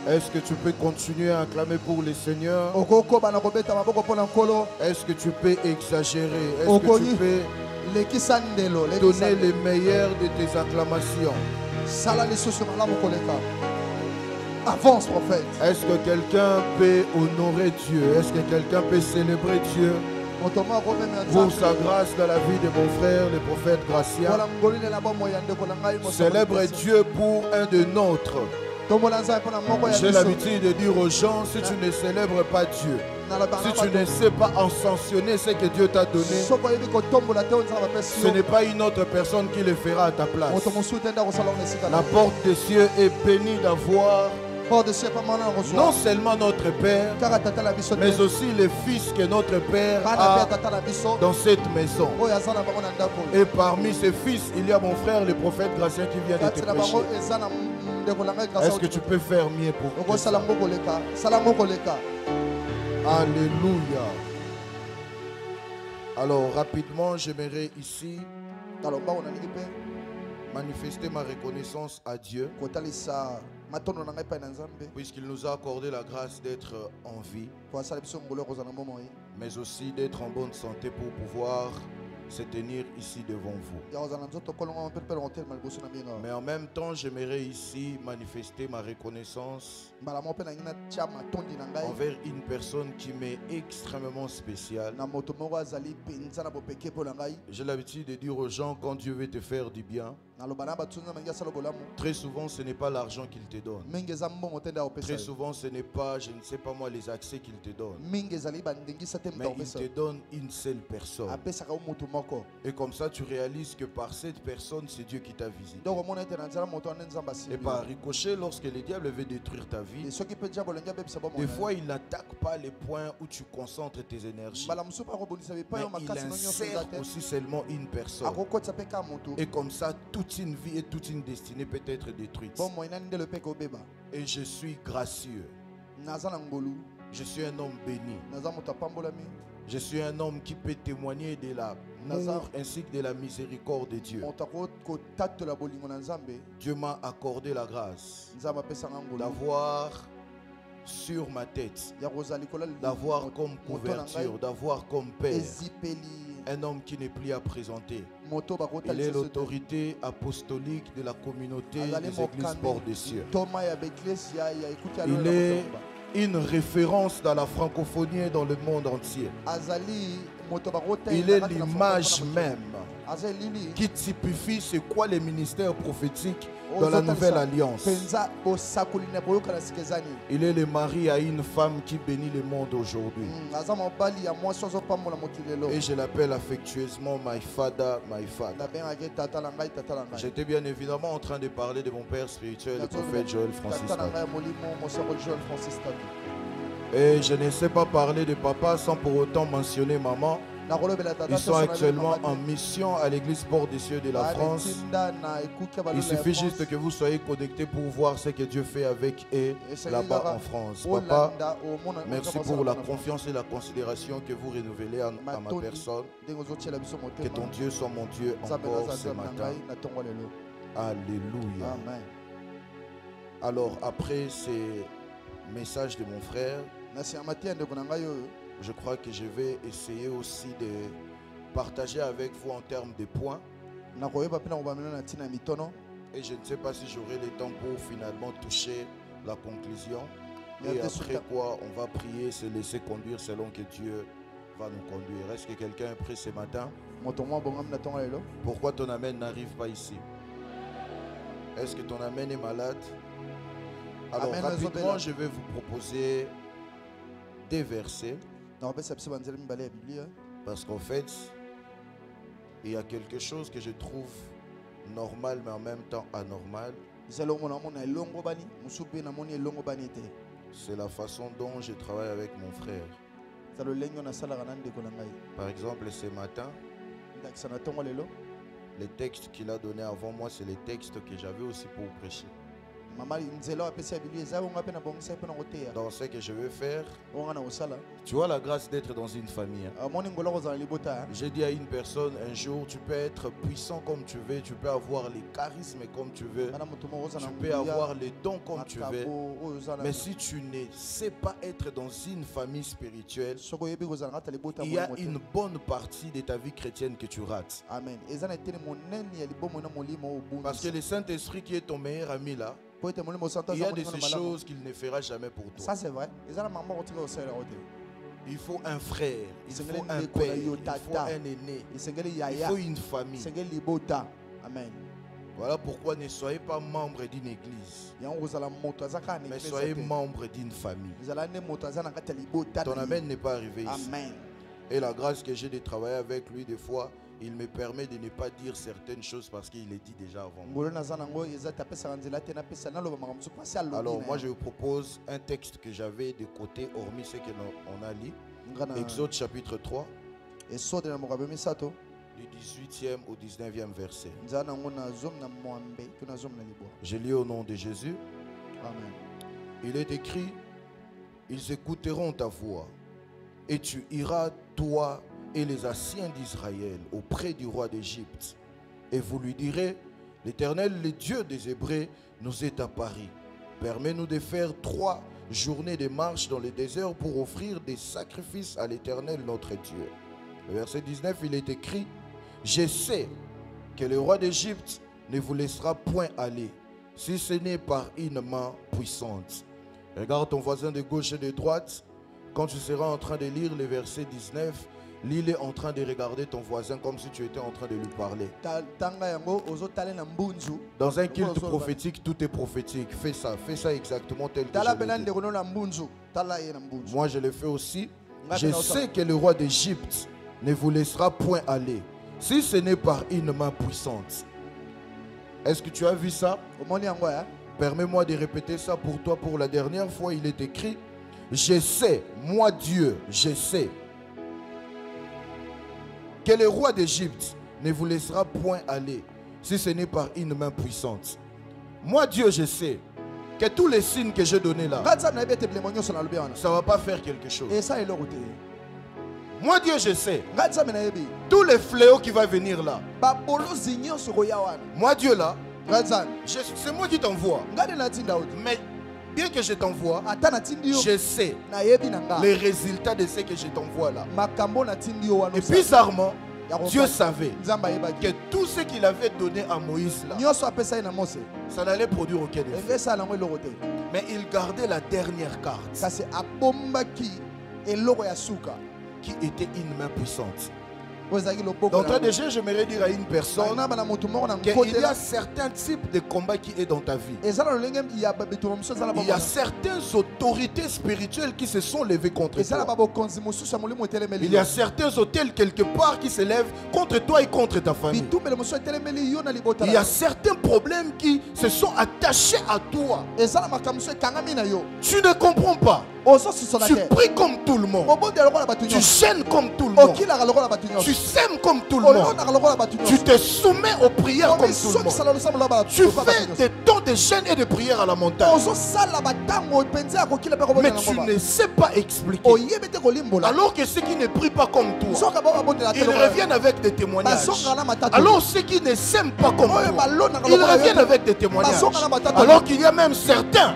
Est-ce que tu peux continuer à acclamer pour le Seigneur? Est-ce que tu peux exagérer? Est-ce que tu peux donner les meilleurs de tes acclamations? Avance, prophète. Est-ce que quelqu'un peut honorer Dieu? Est-ce que quelqu'un peut célébrer Dieu pour sa grâce dans la vie de mon frère, le prophète Gratien? Célèbre Dieu pour un de nôtres. J'ai l'habitude de dire aux gens, si tu ne célèbres pas Dieu, si tu ne sais pas ascensionner ce que Dieu t'a donné, ce n'est pas une autre personne qui le fera à ta place. La porte des cieux est bénie d'avoir non seulement notre Père, mais aussi le Fils que notre Père a dans cette maison. Et parmi ces fils, il y a mon frère, le prophète Gratien, qui vient de te prêcher. Est-ce que tu peux faire mieux pour ça? Alléluia. Alors, rapidement, j'aimerais ici manifester ma reconnaissance à Dieu, puisqu'il nous a accordé la grâce d'être en vie, mais aussi d'être en bonne santé pour pouvoir se tenir ici devant vous. Mais en même temps, j'aimerais ici manifester ma reconnaissance envers une personne qui m'est extrêmement spéciale. J'ai l'habitude de dire aux gens, quand Dieu veut te faire du bien, très souvent ce n'est pas l'argent qu'il te donne. Très souvent ce n'est pas, je ne sais pas moi, les accès qu'il te donne. Mais il te donne une seule personne. Et comme ça tu réalises que par cette personne c'est Dieu qui t'a visité. Et par ricochet, lorsque le diable veut détruire ta vie, des fois il n'attaque pas les points où tu concentres tes énergies, mais il insère aussi seulement une personne. Et comme ça toute une vie et toute une destinée peut être détruite. Et je suis gracieux. Je suis un homme béni. Je suis un homme qui peut témoigner de l'amour ainsi que de la miséricorde de Dieu. Dieu m'a accordé la grâce d'avoir sur ma tête, d'avoir comme couverture, d'avoir comme père un homme qui n'est plus à présenter. Il est l'autorité apostolique de la communauté des églises Port des Cieux. Il est une référence dans la francophonie et dans le monde entier. Il est l'image même qui typifie c'est quoi les ministères prophétiques dans la nouvelle alliance. Il est le mari à une femme qui bénit le monde aujourd'hui. Et je l'appelle affectueusement my father, my father. J'étais bien évidemment en train de parler de mon père spirituel, le prophète Joël Francis Tabi. Et je ne sais pas parler de papa sans pour autant mentionner maman. Ils sont actuellement en mission à l'église Port des Cieux de la France. Il suffit juste que vous soyez connectés pour voir ce que Dieu fait avec eux là-bas en France. Papa, merci pour la confiance et la considération que vous renouvelez à ma personne. Que ton Dieu soit mon Dieu encore ce matin. Alléluia. Alors après ces messages de mon frère, je crois que je vais essayer aussi de partager avec vous en termes de points. Et je ne sais pas si j'aurai le temps pour finalement toucher la conclusion. Et après quoi, on va prier, se laisser conduire selon que Dieu va nous conduire. Est-ce que quelqu'un est prêt ce matin? Pourquoi ton amen n'arrive pas ici? Est-ce que ton amen est malade? Alors rapidement, je vais vous proposer des versets. Parce qu'en fait, il y a quelque chose que je trouve normal mais en même temps anormal. C'est la façon dont je travaille avec mon frère. Par exemple, ce matin, les textes qu'il a donnés avant moi, c'est les textes que j'avais aussi pour prêcher. dans ce que je veux faire. Tu as la grâce d'être dans une famille. J'ai dit à une personne un jour, tu peux être puissant comme tu veux, tu peux avoir les charismes comme tu veux, tu peux avoir les dons comme tu veux, mais si tu ne sais pas être dans une famille spirituelle, il y a une bonne partie de ta vie chrétienne que tu rates. Amen. Parce que le Saint-Esprit qui est ton meilleur ami là, il y a de ces choses qu'il ne fera jamais pour toi. Ça c'est vrai. Il faut un frère, il faut un père, il faut un aîné, il faut une famille. Amen. Voilà pourquoi ne soyez pas membre d'une église, mais soyez membre d'une famille. Ton amen n'est pas arrivé ici. Amen. Et la grâce que j'ai de travailler avec lui, des fois, il me permet de ne pas dire certaines choses parce qu'il les dit déjà avant moi. Alors moi je vous propose un texte que j'avais de côté, hormis ce qu'on a lu. Exode chapitre 3, du 18e au 19e verset. Je lis au nom de Jésus. Amen. Il est écrit, ils écouteront ta voix et tu iras, toi et les anciens d'Israël, auprès du roi d'Égypte. Et vous lui direz, l'Éternel, le Dieu des Hébreux, nous est apparu. Permets-nous de faire 3 journées de marche dans le désert pour offrir des sacrifices à l'Éternel, notre Dieu. Le verset 19, il est écrit, je sais que le roi d'Égypte ne vous laissera point aller, si ce n'est par une main puissante. Regarde ton voisin de gauche et de droite. Quand tu seras en train de lire le verset 19, lis-le en train de regarder ton voisin comme si tu étais en train de lui parler. Dans un culte prophétique, tout est prophétique. Fais ça exactement tel que je l'ai dit. Moi, je le fais aussi. Je sais que le roi d'Égypte ne vous laissera point aller, si ce n'est par une main puissante. Est-ce que tu as vu ça? Permets-moi de répéter ça pour toi pour la dernière fois. Il est écrit, je sais, moi Dieu, je sais que le roi d'Égypte ne vous laissera point aller, si ce n'est par une main puissante. Moi Dieu, je sais que tous les signes que j'ai donnés là, ça ne va pas faire quelque chose. Moi Dieu, je sais tous les fléaux qui vont venir là. Moi Dieu là, c'est moi qui t'envoie. Mais bien que je t'envoie, je sais les résultats de ce que je t'envoie là. Et bizarrement, Dieu savait que tout ce qu'il avait donné à Moïse là, ça n'allait produire aucun effet. Mais il gardait la dernière carte, qui était une main puissante. D'entrée de jeu, j'aimerais dire à une personne qu'il y a certains types de combats qui sont dans ta vie. Il y a certaines autorités spirituelles qui se sont levées contre toi. Il y a certains hôtels quelque part qui se lèvent contre toi et contre ta famille. Il y a certains problèmes qui se sont attachés à toi. Tu ne comprends pas. Tu pries comme tout le monde. Tu gênes comme tout le monde. Tu sèmes comme tout le monde. Tu te soumets aux prières comme tout le monde. Tu fais des temps de jeûne et de prières à la montagne. Mais tu ne sais pas expliquer. Alors que ceux qui ne prient pas comme toi, ils reviennent avec des témoignages. Alors ceux qui ne s'aiment pas comme toi, ils reviennent avec des témoignages. Alors qu'il y a même certains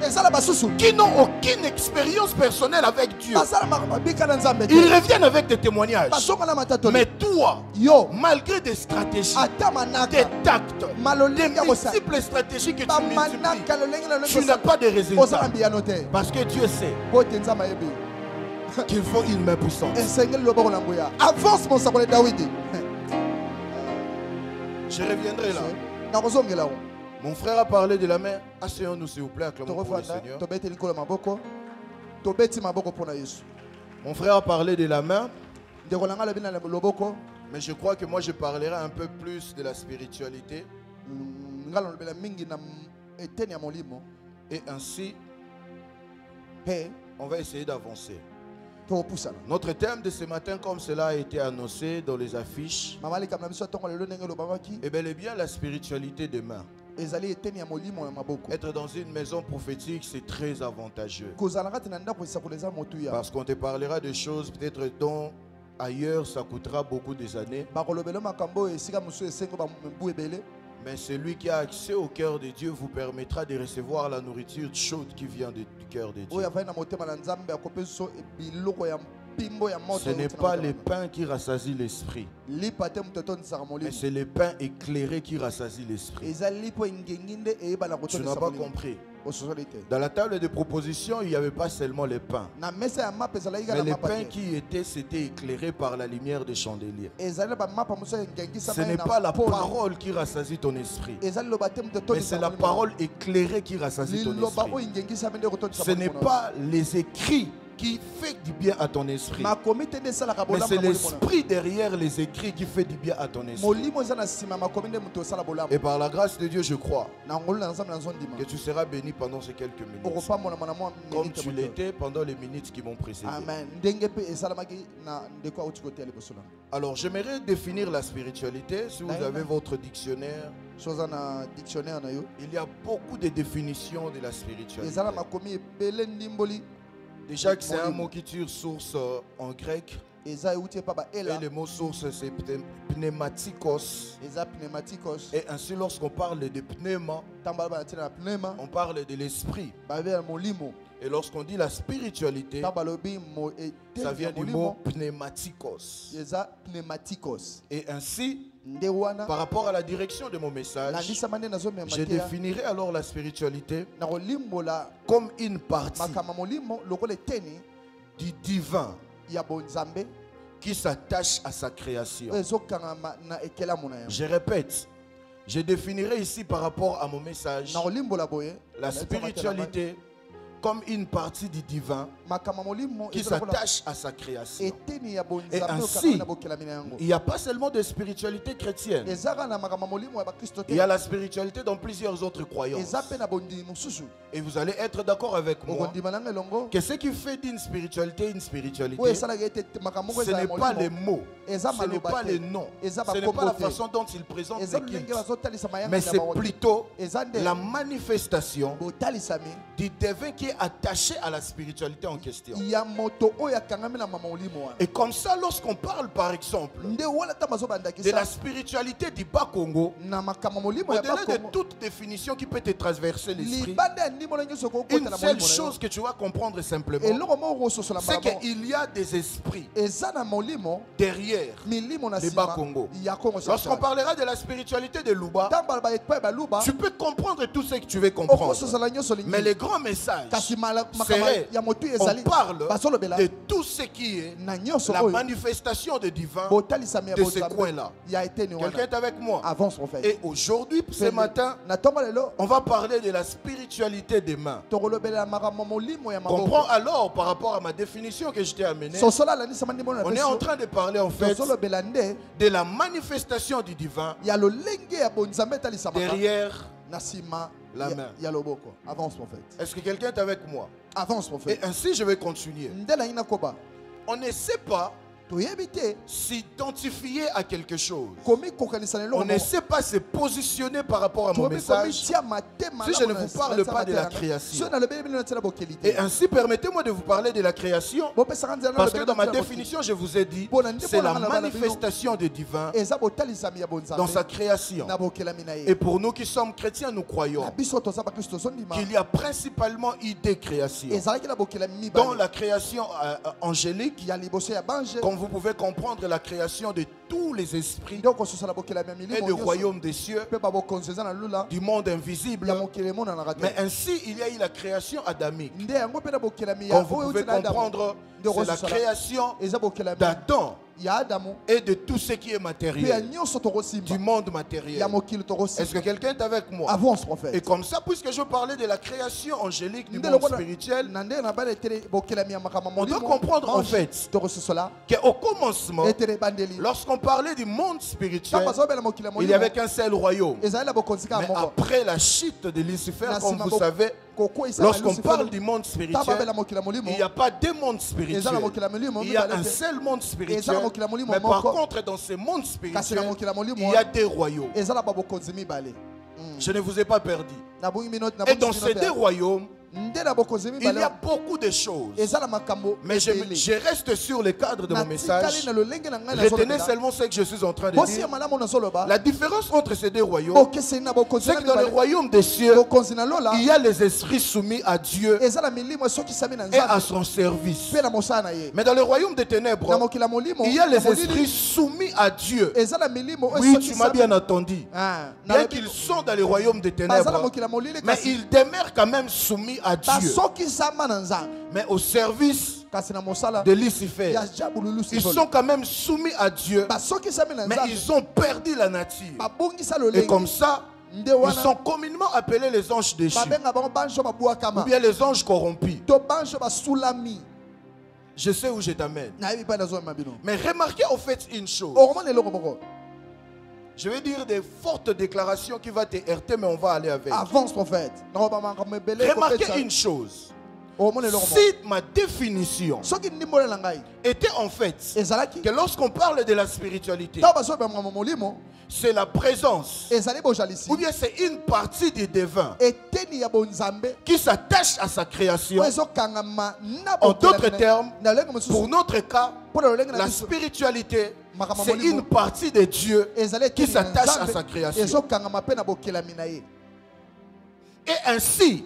qui n'ont aucune expérience personnelle avec Dieu. Ils reviennent avec des témoignages. Mais toi, malgré des stratégies, des tacts, des multiples stratégies que tu multiplies, tu n'as pas de résultats. Parce que Dieu sait qu'il faut une main puissante. Avance mon sabre David. Je reviendrai là. Mon frère a parlé de la main. Asseyons-nous s'il vous plaît, acclamons pour le Seigneur. Mon frère a parlé de la main. Mais je crois que moi je parlerai un peu plus de la spiritualité. Et ainsi, on va essayer d'avancer. Notre thème de ce matin, comme cela a été annoncé dans les affiches, est bel et bien la spiritualité demain. Être dans une maison prophétique, c'est très avantageux. Parce qu'on te parlera de choses peut-être dont ailleurs ça coûtera beaucoup des années. Mais celui qui a accès au cœur de Dieu vous permettra de recevoir la nourriture chaude qui vient du cœur de Dieu. Ce n'est pas le pain qui rassasie l'esprit, mais c'est le pain éclairé qui rassasie l'esprit. Tu n'as pas compris. Dans la table de proposition, il n'y avait pas seulement le pain, mais le pain qui était, c'était éclairé par la lumière des chandeliers. Ce n'est pas la parole qui rassasie ton esprit, mais c'est la parole éclairée qui rassasie ton esprit. Ce n'est pas les écrits qui fait du bien à ton esprit, mais c'est l'esprit derrière les écrits qui fait du bien à ton esprit. Et par la grâce de Dieu, je crois que tu seras béni pendant ces quelques minutes, comme tu l'étais pendant les minutes qui m'ont précédé. Alors j'aimerais définir la spiritualité. Si vous avez votre dictionnaire, il y a beaucoup de définitions de la spiritualité. Déjà que c'est un mot qui tire source en grec. Et le mot source c'est pneumatikos. Et ainsi lorsqu'on parle de pneuma, on parle de l'esprit. Et lorsqu'on dit la spiritualité, ça vient du mot pneumatikos. Et ainsi, par rapport à la direction de mon message, je définirai alors la spiritualité comme une partie du divin qui s'attache à sa création. Je répète, je définirai ici par rapport à mon message la spiritualité comme une partie du divin qui s'attache à sa création. Et ainsi, il n'y a pas seulement de spiritualité chrétienne. Il y a la spiritualité dans plusieurs autres croyances. Et vous allez être d'accord avec moi que ce qui fait d'une spiritualité une spiritualité, ce n'est pas les mots, ce n'est pas les noms, ce n'est pas la façon dont ils présentent les cultes, mais c'est plutôt la manifestation du divin qui est attaché à la spiritualité en question. Et comme ça, lorsqu'on parle par exemple de la spiritualité du Bas-Congo, au-delà de toute définition qui peut te traverser l'esprit, une seule chose que tu vas comprendre simplement, c'est qu'il y a des esprits derrière le Bas-Congo. Lorsqu'on parlera de la spiritualité de Luba, tu peux comprendre tout ce que tu veux comprendre. Mais le grand message serait, on parle de tout ce qui est la manifestation de divin de ce coin-là. Quelqu'un est avec moi? Et aujourd'hui, ce matin, on va parler de la spiritualité des mains. Comprends alors par rapport à ma définition que je t'ai amenée. On est en train de parler en fait de la manifestation du divin derrière la main. Est-ce que quelqu'un est avec moi? Et ainsi je vais continuer. On ne sait pas s'identifier à quelque chose. On ne sait pas se positionner par rapport à mon message si je ne vous parle pas de la création. Et ainsi, permettez-moi de vous parler de la création, parce que dans ma définition, je vous ai dit, c'est la manifestation du divin dans sa création. Et pour nous qui sommes chrétiens, nous croyons qu'il y a principalement eu des créations. Dans la création angélique, vous pouvez comprendre la création de tous les esprits et du royaume des cieux, du monde invisible. Mais ainsi, il y a eu la création adamique. Comme vous pouvez comprendre, c'est la création d'Adam et de tout ce qui est matériel, du monde matériel. Est-ce que quelqu'un est avec moi? Et comme ça, puisque je parlais de la création angélique du monde spirituel, on doit comprendre en fait qu'au commencement, lorsqu'on parlait du monde spirituel, il n'y avait qu'un seul royaume. Mais après la chute de Lucifer, comme vous savez, lorsqu'on parle du monde spirituel, il n'y a pas deux mondes spirituels. Il y a un seul monde spirituel. Mais par contre, dans ce monde spirituel, il y a des royaumes. Je ne vous ai pas perdu. Et dans ces deux royaumes, il y a beaucoup de choses. Mais je reste sur le cadre de mon message. Retenez seulement ce que je suis en train de dire. La différence entre ces deux royaumes, c'est que dans le royaume des cieux, il y a les esprits soumis à Dieu et à son service. Mais dans le royaume des ténèbres, il y a les esprits soumis à Dieu. Oui, tu m'as bien entendu. Bien qu'ils sont dans le royaume des ténèbres, mais ils demeurent quand même soumis à Dieu. Mais au service de Lucifer, ils sont quand même soumis à Dieu, mais ils ont perdu la nature. Et comme ça, ils sont communément appelés les anges déchus, ou bien les anges corrompus. Je sais où je t'amène. Mais remarquez au fait une chose. Je vais dire des fortes déclarations qui vont te heurter, mais on va aller avec. Avance, prophète. Remarquez une chose. Si ma définition était en fait que lorsqu'on parle de la spiritualité, c'est la présence, ou bien c'est une partie du divin qui s'attache à sa création. En d'autres termes, pour notre cas, la spiritualité, c'est une partie de Dieu qui s'attache à sa création. Et ainsi,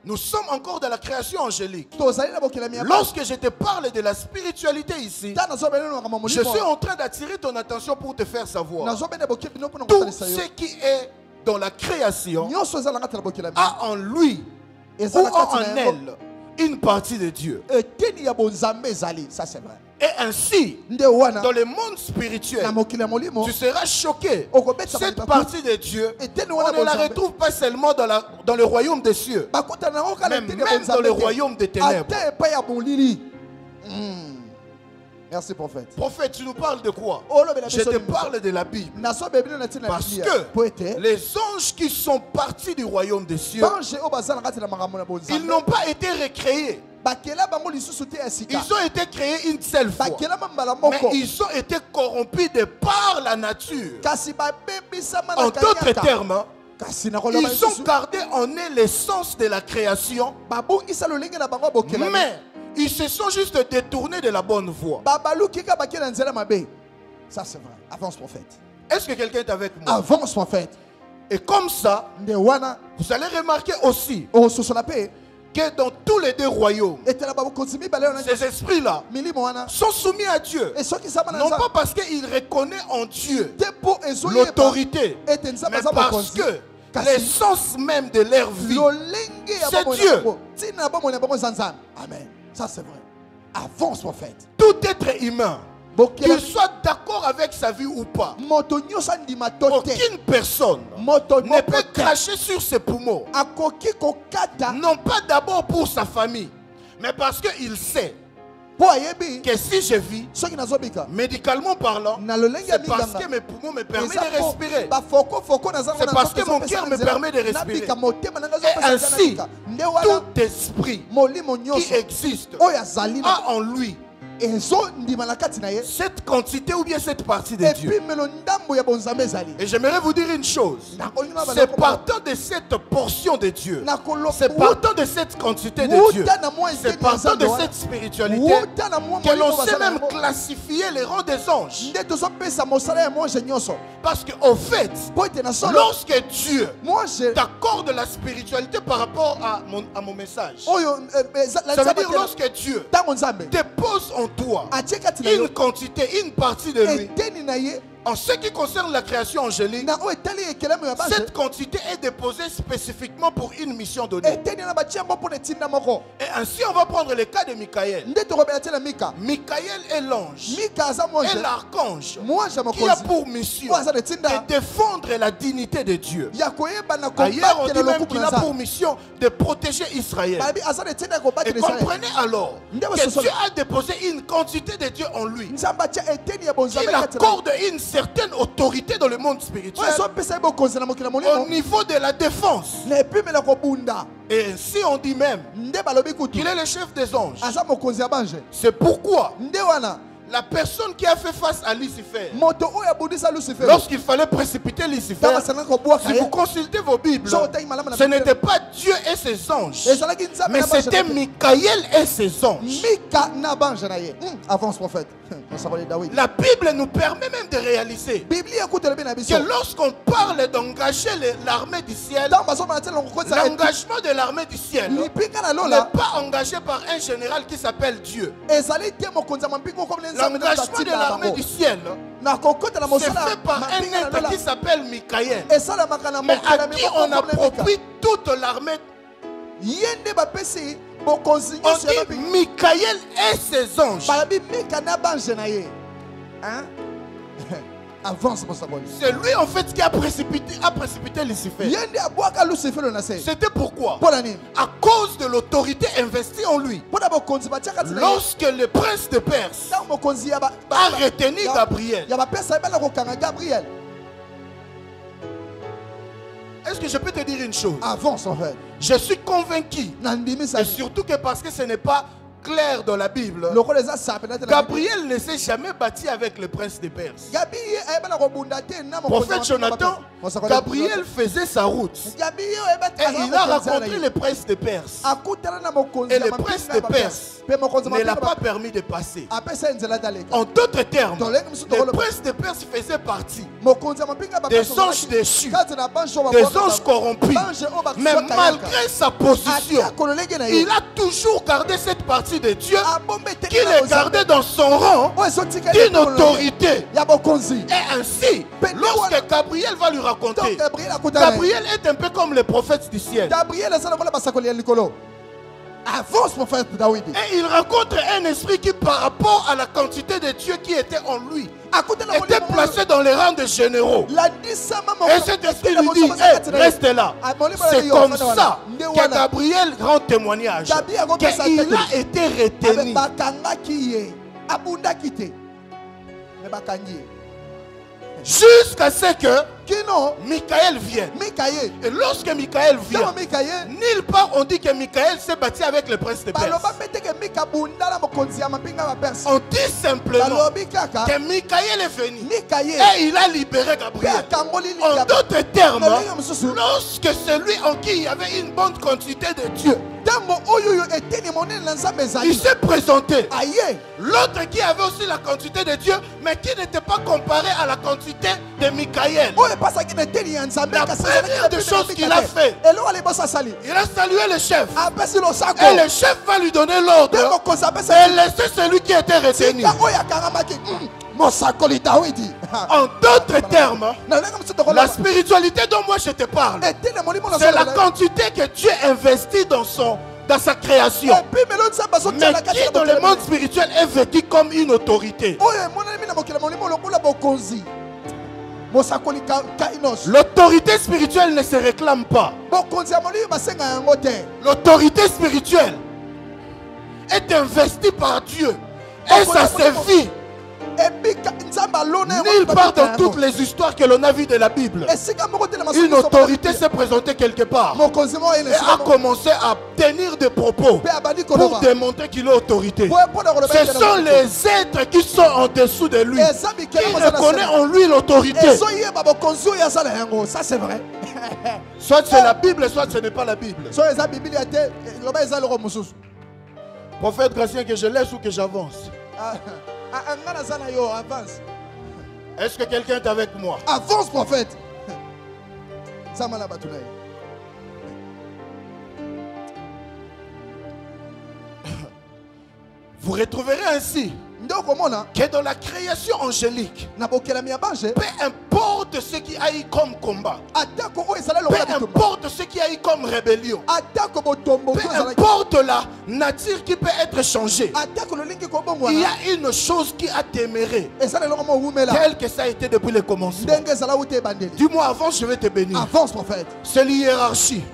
nous sommes encore dans la création angélique. Lorsque je te parle de la spiritualité ici, je suis en train d'attirer ton attention pour te faire savoir tout ce qui est dans la création a en lui ou en elle une partie de Dieu. Ça c'est vrai. Et ainsi, dans le monde spirituel, tu seras choqué. Cette partie de Dieu, on ne la retrouve pas seulement dans le royaume des cieux, mais même dans le royaume des ténèbres. Merci, prophète. Prophète, tu nous parles de quoi? Je te parle de la Bible. Parce que les anges qui sont partis du royaume des cieux, ils n'ont pas été recréés. Ils ont été créés une seule fois, mais ils ont été corrompus de par la nature. En d'autres termes, ils ont gardé en eux l'essence de la création, mais ils se sont juste détournés de la bonne voie. Ça c'est vrai. Avance, prophète. Est-ce que quelqu'un est avec moi? Avance, prophète. Et comme ça, vous allez remarquer aussi que dans tous les deux royaumes, ces esprits-là sont soumis à Dieu. Non pas parce qu'ils reconnaissent en Dieu l'autorité, mais parce que l'essence même de leur vie, c'est Dieu. Amen. Ça c'est vrai. Avance, prophète. Tout être humain, qu'il soit d'accord avec sa vie ou pas, aucune personne ne peut cracher sur ses poumons. Non pas d'abord pour sa famille, mais parce qu'il sait que si je vis, médicalement parlant, c'est parce que mes poumons me permettent de respirer. C'est parce que mon cœur me permet de respirer. Et ainsi, tout esprit qui existe a en lui cette quantité ou bien cette partie de Dieu. Et j'aimerais vous dire une chose. C'est partant de cette portion de Dieu, c'est partant de cette quantité de Dieu, c'est partant de cette spiritualité que l'on sait même classifier les rangs des anges. Parce qu'au fait, lorsque Dieu t'accorde la spiritualité par rapport à mon message, ça veut dire lorsque Dieu dépose en toi une quantité, une partie de lui. En ce qui concerne la création angélique, cette quantité est déposée spécifiquement pour une mission donnée. Et ainsi, on va prendre le cas de Michael. Michael est l'ange et l'archange qui a pour mission de défendre la dignité de Dieu. Ailleurs, on dit même qu'il a pour mission de protéger Israël. Et comprenez alors que Dieu a déposé une quantité de Dieu en lui. Il accorde une certaine autorité dans le monde spirituel au niveau de la défense. Et ainsi on dit même qu'il est le chef des anges. C'est pourquoi La personne qui a fait face à Lucifer, moto oyo abundisa Lucifer, lorsqu'il fallait précipiter Lucifer, si vous consultez vos Bibles, ce n'était pas Dieu et ses anges, mais c'était Michael et ses anges. Avance, prophète. La Bible nous permet même de réaliser que lorsqu'on parle d'engager l'armée du ciel, l'engagement de l'armée du ciel n'est pas engagé par un général qui s'appelle Dieu. L'engagement de l'armée du ciel, c'est fait par un être qui s'appelle Michael. Mais à qui on approprie toute l'armée. On dit Michael et ses anges. C'est lui en fait qui a précipité Lucifer. C'était pourquoi? À cause de l'autorité investie en lui. Lorsque le prince de Perse a retenu Gabriel, est-ce que je peux te dire une chose? Avance en fait. Je suis convaincu, et surtout que parce que ce n'est pas clair dans la Bible, Gabriel ne s'est jamais battu avec le prince de Perse. Prophète Jonathan, Gabriel faisait sa route et il a rencontré le prince de Perse. Et le prince de Perse ne l'a pas permis de passer. En d'autres termes, le prince de Perse faisait partie des anges déchus, des anges corrompus. Mais malgré sa position, il a toujours gardé cette partie de Dieu qui le gardait dans son rang d'une autorité. Et ainsi, lorsque Gabriel va lui raconter, Gabriel est un peu comme le prophète du ciel. Avance, prophète David. Et il rencontre un esprit qui, par rapport à la quantité de Dieu qui était en lui, était placé dans les rangs de généraux. Et cet esprit lui dit, hey, reste là. C'est comme ça que Gabriel rend témoignage qu'il a été retenu. Jusqu'à ce que Michael vienne. Et lorsque Michael vient, nulle part on dit que Michael s'est battu avec le prince de Perse. On dit simplement que Michael est venu et il a libéré Gabriel. En d'autres termes, lorsque celui en qui il y avait une bonne quantité de Dieu, il s'est présenté. L'autre qui avait aussi la quantité de Dieu, mais qui n'était pas comparé à la quantité de Michael. La première des choses qu'il a fait, il a salué le chef. Et le chef va lui donner l'ordre et laisser celui qui était retenu. En d'autres termes, la spiritualité dont moi je te parle, c'est la quantité que Dieu investit dans sa création, mais qui dans le monde spirituel est vécu comme une autorité. L'autorité spirituelle ne se réclame pas. L'autorité spirituelle est investie par Dieu et ça se vit. Nulle part dans toutes les histoires que l'on a vues de la Bible, une autorité s'est présentée quelque part et a commencé à tenir des propos pour démontrer qu'il a autorité. Ce sont les êtres qui sont en dessous de lui qui reconnaissent en lui l'autorité. Ça c'est vrai. Soit c'est la Bible, soit ce n'est pas la Bible. Prophète Gratien, que je laisse ou que j'avance? Est-ce que quelqu'un est avec moi? Avance, prophète. Vous retrouverez ainsi que dans la création angélique, peu importe ce qui a eu comme combat, peu importe ce qui a eu comme rébellion, peu importe la nature qui peut être changée, il y a une chose qui a téméré, tel que ça a été depuis le commencement. Dis-moi avant, je vais te bénir. Avance, prophète. C'est l'hiérarchie.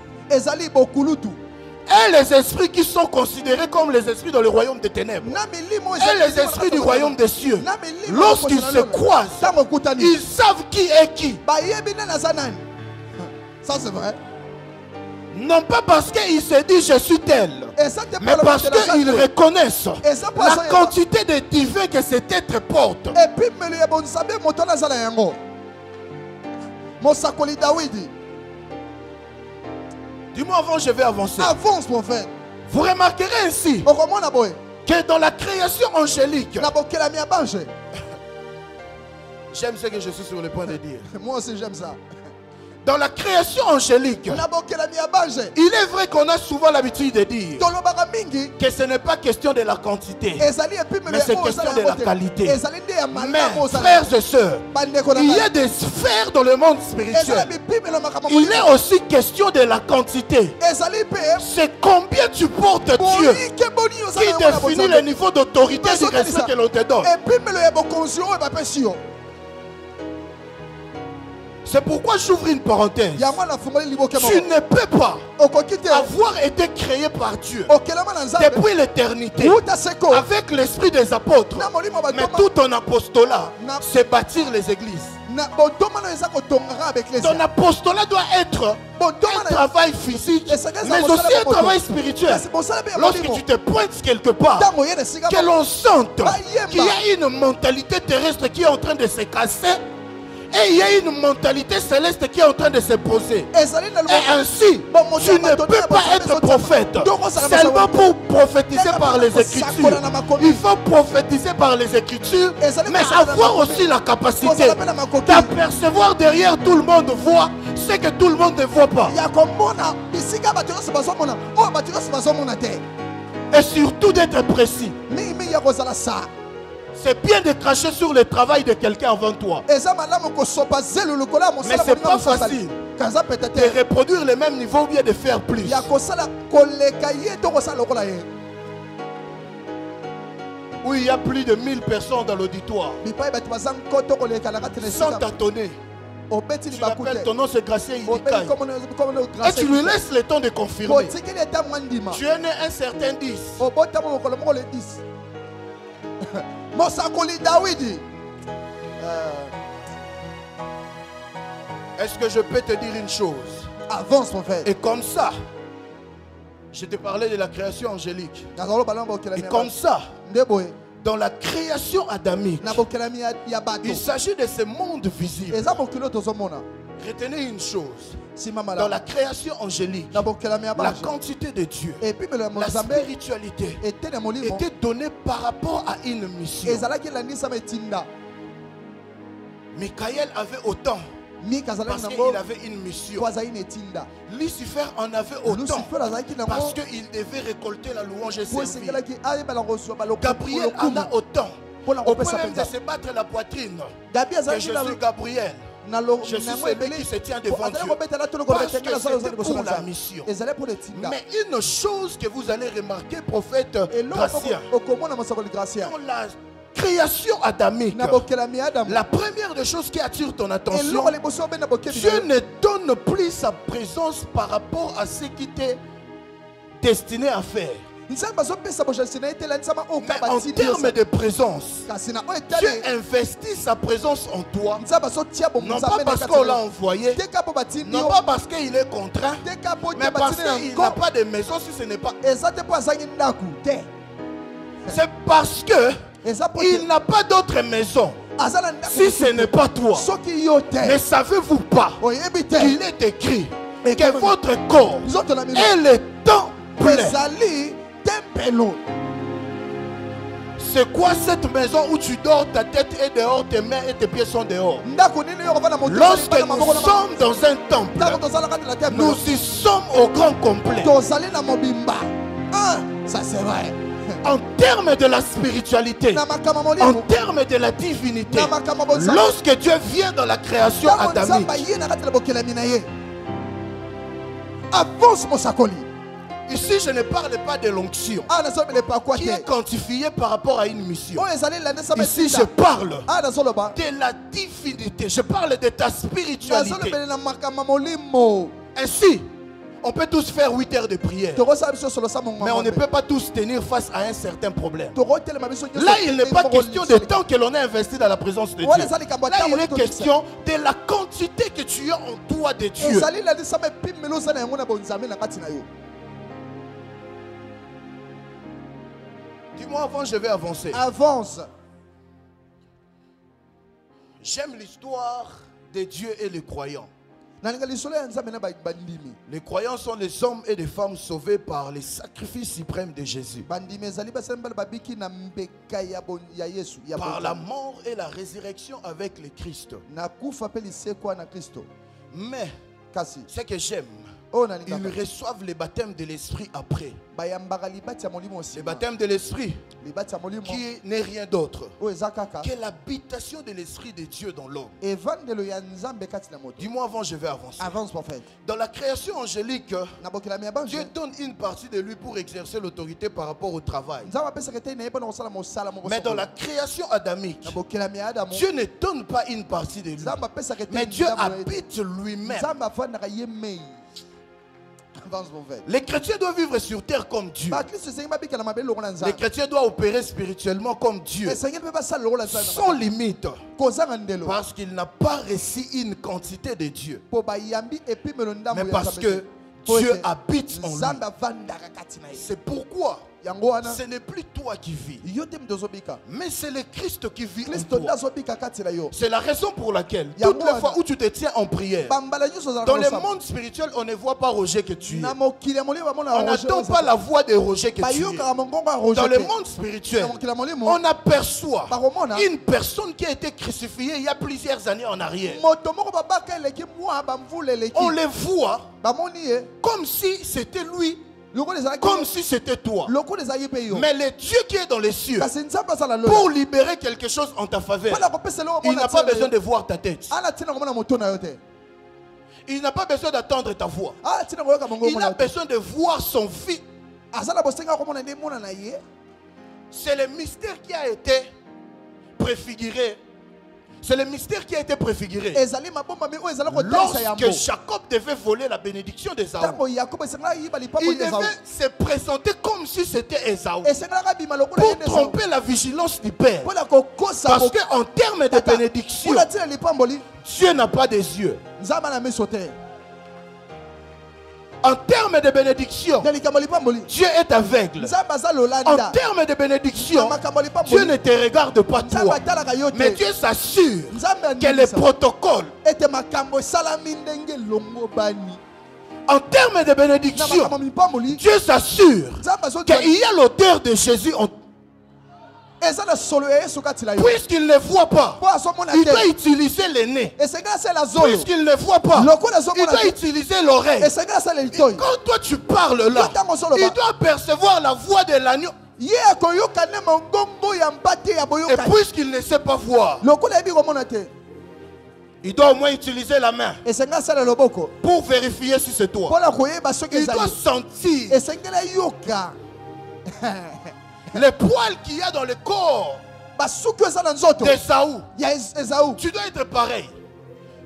Et les esprits qui sont considérés comme les esprits dans le royaume des ténèbres et les esprits du royaume des cieux, lorsqu'ils se croisent, ils savent qui est qui. Ça c'est vrai. Non pas parce qu'il se dit je suis tel, mais parce qu'ils reconnaissent la quantité de divins que cet être porte. Dis-moi avant, je vais avancer. Avance, prophète. Vous remarquerez ainsi que dans la création angélique, j'aime ce que je suis sur le point de dire. Moi aussi j'aime ça. Dans la création angélique, il est vrai qu'on a souvent l'habitude de dire que ce n'est pas question de la quantité, mais c'est question de la qualité. Mais frères et sœurs, il y a des sphères dans le monde spirituel. Il est aussi question de la quantité. C'est combien tu portes Dieu qui définit le niveau d'autorité et du respect que l'on te donne. C'est pourquoi j'ouvre une parenthèse. Tu ne peux pas avoir été créé par Dieu depuis l'éternité avec l'esprit des apôtres. Mais tout ton apostolat, c'est bâtir les églises. Ton apostolat doit être un travail physique, mais aussi un travail spirituel. Lorsque tu te pointes quelque part, que l'on sente qu'il y a une mentalité terrestre qui est en train de se casser. Et il y a une mentalité céleste qui est en train de se poser. Et ainsi, tu ne peux pas être prophète seulement pour prophétiser par les Écritures. Il faut prophétiser par les Écritures, mais avoir aussi la capacité d'apercevoir derrière tout le monde voit ce que tout le monde ne voit pas. Et surtout d'être précis. C'est bien de cracher sur le travail de quelqu'un avant toi. Mais ce n'est pas facile de reproduire le même niveau ou bien de faire plus. Où il y a plus de 1000 personnes dans l'auditoire. Sans tâtonner. Tu l'appelles, ton nom c'est Gracieux Idikaï. Et tu lui laisses le temps de confirmer. Tu es né un certain 10. Est-ce que je peux te dire une chose? Avance, prophète. Et comme ça, je te parlais de la création angélique. Et comme ça, dans la création adamique, il s'agit de ce monde visible. Retenez une chose. Dans la création angélique, la quantité de Dieu, la spiritualité était donnée par rapport à une mission. Michael avait autant parce qu'il avait une mission. Lucifer en avait autant parce qu'il devait récolter la louange et servir. Gabriel en a autant au point même de se battre la poitrine que je suis Gabriel. Je suis celui qui se tient devant Dieu parce que c'était pour la mission. Mais une chose que vous allez remarquer, prophète Gratien, dans la création adamique, la première des choses qui attire ton attention, Dieu ne donne plus sa présence par rapport à ce qui t'est destiné à faire. Mais en termes de présence, Dieu investit sa présence en toi, non pas parce qu'on l'a envoyé, non pas parce qu'il est contraint, mais parce qu'il n'a pas de maison si ce n'est pas. C'est parce que il n'a pas d'autre maison si ce n'est pas toi. Ne savez-vous pas qu'il est écrit que votre corps est le temps plein? C'est quoi cette maison où tu dors, ta tête est dehors, tes mains et tes pieds sont dehors? Lorsque nous sommes dans un temple, nous y sommes au grand complet. Ça c'est vrai. En termes de la spiritualité, en termes de la divinité, lorsque Dieu vient dans la création adamique, avance mon sakoli. Ici, je ne parle pas de l'onction qui est quantifiée par rapport à une mission. Ici, je parle de la divinité. Je parle de ta spiritualité. Ainsi, On peut tous faire 8 heures de prière. Mais on ne peut pas tous tenir face à un certain problème. Là, il n'est pas question de temps que l'on a investi dans la présence de Dieu. Là, il est question de la quantité que tu as en toi de Dieu. Dis-moi avant, je vais avancer. Avance. J'aime l'histoire de Dieu et les croyants. Les croyants sont les hommes et les femmes sauvés par les sacrifices suprêmes de Jésus. Par la mort et la résurrection avec le Christ. Mais ce que j'aime, ils reçoivent le baptême de l'esprit après. Le baptême de l'esprit qui n'est rien d'autre que l'habitation de l'esprit de Dieu dans l'homme. Dis-moi avant, je vais avancer. Avance, prophète. Dans la création angélique, Dieu donne une partie de lui pour exercer l'autorité par rapport au travail. Mais dans la création adamique, Dieu ne donne pas une partie de lui, mais Dieu habite lui-même. Les chrétiens doivent vivre sur terre comme Dieu. Les chrétiens doivent opérer spirituellement comme Dieu, sans limite, parce qu'il n'a pas reçu une quantité de Dieu, mais parce que Dieu habite en lui. C'est pourquoi ce n'est plus toi qui vis, mais c'est le Christ qui vit en toi. C'est la raison pour laquelle toutes les fois où tu te tiens en prière, dans le monde spirituel, on ne voit pas Roger que tu es. On n'entend pas la voix de Roger que tu es. Dans le monde spirituel, on aperçoit une personne qui a été crucifiée il y a plusieurs années en arrière. On le voit comme si c'était lui, comme si c'était toi. Mais le Dieu qui est dans les cieux, pour libérer quelque chose en ta faveur, il n'a pas besoin de voir ta tête. Il n'a pas besoin d'attendre ta voix. Il a besoin de voir son fils. C'est le mystère qui a été préfiguré. C'est le mystère qui a été préfiguré. Lorsque Jacob devait voler la bénédiction d'Ésaü, il devait se présenter comme si c'était Ésaü, pour tromper la vigilance du Père. Parce qu'en termes de bénédiction, Dieu n'a pas des yeux. En termes de bénédiction, Dieu est aveugle. En termes de bénédiction, Dieu ne te regarde pas toi, mais Dieu s'assure que les protocoles. En termes de bénédiction, Dieu s'assure qu'il y a l'odeur de Jésus en toi. Puisqu'il ne voit pas, il doit utiliser le nez. Puisqu'il ne voit pas, il doit utiliser l'oreille. Quand toi tu parles là, il doit percevoir la voix de l'agneau. Et puisqu'il ne sait pas voir, il doit au moins utiliser la main pour vérifier si c'est toi. Il doit sentir les poils qu'il y a dans le corps d'Ésaü. Tu dois être pareil.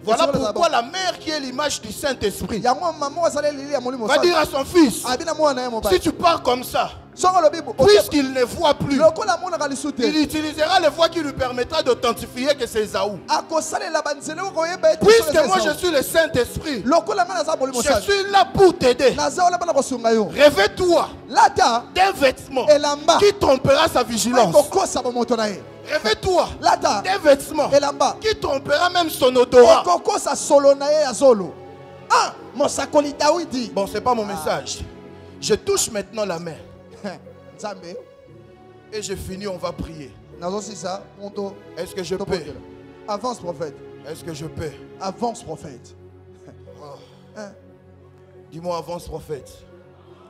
Voilà pourquoi la mère qui est l'image du Saint-Esprit va dire à son fils, si tu pars comme ça, puisqu'il ne voit plus, il utilisera les voix qui lui permettra d'authentifier que c'est Ésaü. Puisque moi je suis le Saint-Esprit, je suis là pour t'aider. Revêt-toi d'un vêtement qui trompera sa vigilance. Revêt-toi d'un vêtement qui trompera même son odorat. Bon, c'est pas mon message. Je touche maintenant la main. Et je finis, on va prier. Est-ce que je peux? Avance, prophète. Est-ce que je peux? Avance, prophète. Dis-moi, avance, prophète.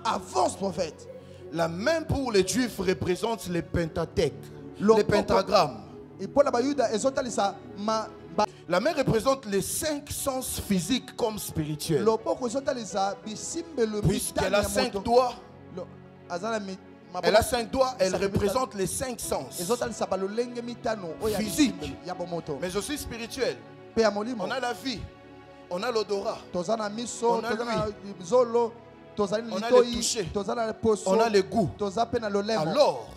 Avance, prophète. La main pour les Juifs représente les pentatèques, les pentagrammes. La main représente les 5 sens physiques comme spirituels. Puisqu'elle a 5 doigts, elle a 5 doigts, elle représente les 5 sens physiques, mais aussi spirituels. On a la vie, On a l'odorat. On a l'ouïe. On a le toucher. On a le goût. Alors,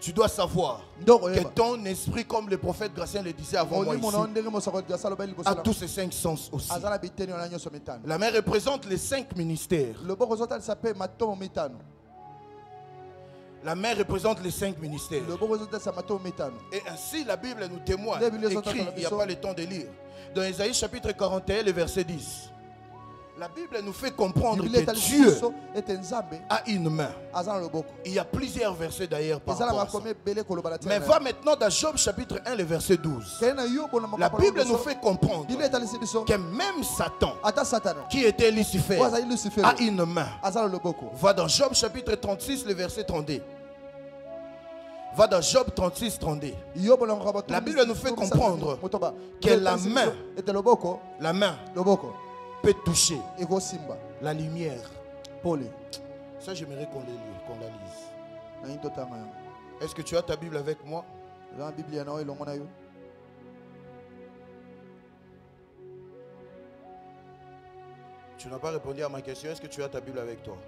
tu dois savoir que ton esprit, comme le prophète Gratien le disait avant moi ici, a tous ces 5 sens aussi. La main représente les 5 ministères. La main représente les 5 ministères. Et ainsi la Bible nous témoigne, écrit, il n'y a pas le temps de lire. Dans Ésaïe chapitre 41, le verset 10. La Bible nous fait comprendre que Dieu a une main. Il y a plusieurs versets d'ailleurs par rapport à ça. Mais va maintenant dans Job chapitre 1, le verset 12. La Bible nous fait comprendre que même Satan, qui était Lucifer, a une main. Va dans Job chapitre 36, le verset 32. Va dans Job 36, 32. La Bible nous fait comprendre que la main peut toucher la lumière. Ça, j'aimerais qu'on la lise. Est-ce que tu as ta Bible avec moi? Tu n'as pas répondu à ma question. Est-ce que tu as ta Bible avec toi?